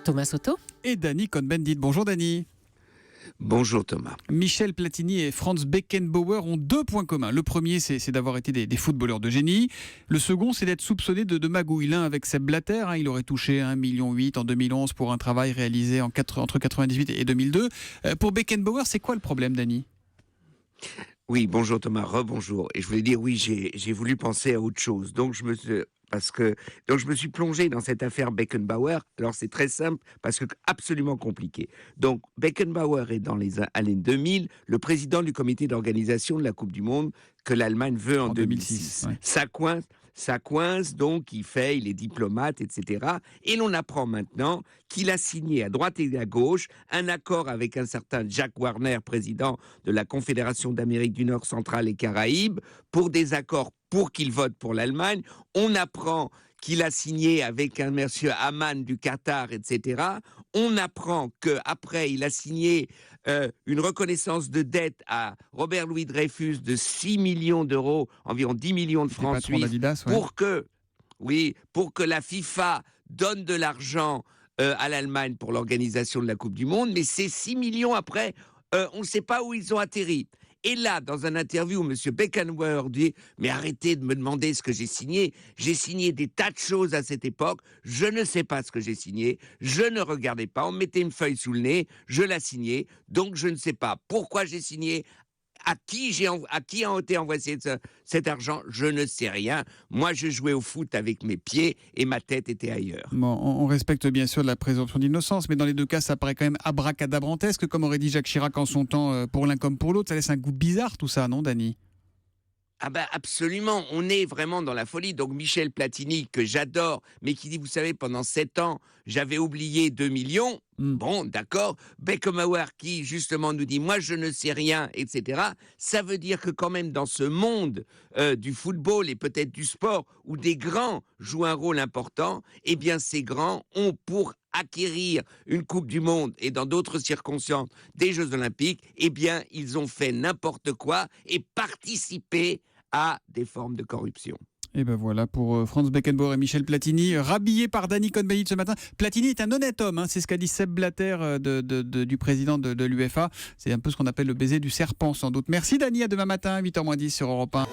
Thomas Soto. Et Dany Cohn-Bendit. Bonjour Dany. Bonjour Thomas. Michel Platini et Franz Beckenbauer ont 2 points communs. Le premier, c'est d'avoir été des footballeurs de génie. Le second, c'est d'être soupçonné de magouille. L'un avec Sepp Blatter, il aurait touché 1,8 million en 2011 pour un travail réalisé entre 1998 et 2002. Pour Beckenbauer, c'est quoi le problème, Dany ? Oui, bonjour Thomas, rebonjour. Et je voulais dire, oui, j'ai voulu penser à autre chose. Donc je me suis plongé dans cette affaire Beckenbauer. Alors c'est très simple parce que absolument compliqué. Donc Beckenbauer est dans les années 2000 le président du comité d'organisation de la Coupe du Monde que l'Allemagne veut en 2006. Ouais. Ça coince, donc il est diplomate, etc. Et l'on apprend maintenant qu'il a signé à droite et à gauche un accord avec un certain Jack Warner, président de la Confédération d'Amérique du Nord, Centrale et Caraïbes, pour des accords pour qu'il vote pour l'Allemagne. On apprend qu'il a signé avec un monsieur Haman du Qatar, etc. On apprend qu'après, il a signé une reconnaissance de dette à Robert Louis Dreyfus de 6 millions d'euros, environ 10 millions de francs suisses, pour que la FIFA donne de l'argent à l'Allemagne pour l'organisation de la Coupe du Monde. Mais ces 6 millions, après, on ne sait pas où ils ont atterri. Et là, dans un interview, M. Beckenbauer dit « Mais arrêtez de me demander ce que j'ai signé. J'ai signé des tas de choses à cette époque. Je ne sais pas ce que j'ai signé. Je ne regardais pas. On me mettait une feuille sous le nez. Je la signais. Donc, je ne sais pas pourquoi j'ai signé. À qui a été envoyé cet argent, je ne sais rien. Moi, je jouais au foot avec mes pieds et ma tête était ailleurs. » Bon, on respecte bien sûr la présomption d'innocence, mais dans les deux cas, ça paraît quand même abracadabrantesque, comme aurait dit Jacques Chirac en son temps, pour l'un comme pour l'autre. Ça laisse un goût bizarre tout ça, non, Dany ? Ah ben absolument, on est vraiment dans la folie. Donc Michel Platini, que j'adore, mais qui dit, vous savez, pendant 7 ans, j'avais oublié 2 millions. Bon, d'accord. Beckenbauer qui, justement, nous dit, moi, je ne sais rien, etc. Ça veut dire que quand même, dans ce monde du football et peut-être du sport, où des grands jouent un rôle important, eh bien, ces grands ont pour acquérir une Coupe du Monde et dans d'autres circonstances des Jeux Olympiques, eh bien, ils ont fait n'importe quoi et participé à des formes de corruption. Et ben voilà pour Franz Beckenbauer et Michel Platini, rhabillés par Dany Cohn-Bendit ce matin. Platini est un honnête homme, hein, c'est ce qu'a dit Sepp Blatter du président de l'UEFA. C'est un peu ce qu'on appelle le baiser du serpent sans doute. Merci Dany, à demain matin, 8h10 sur Europe 1.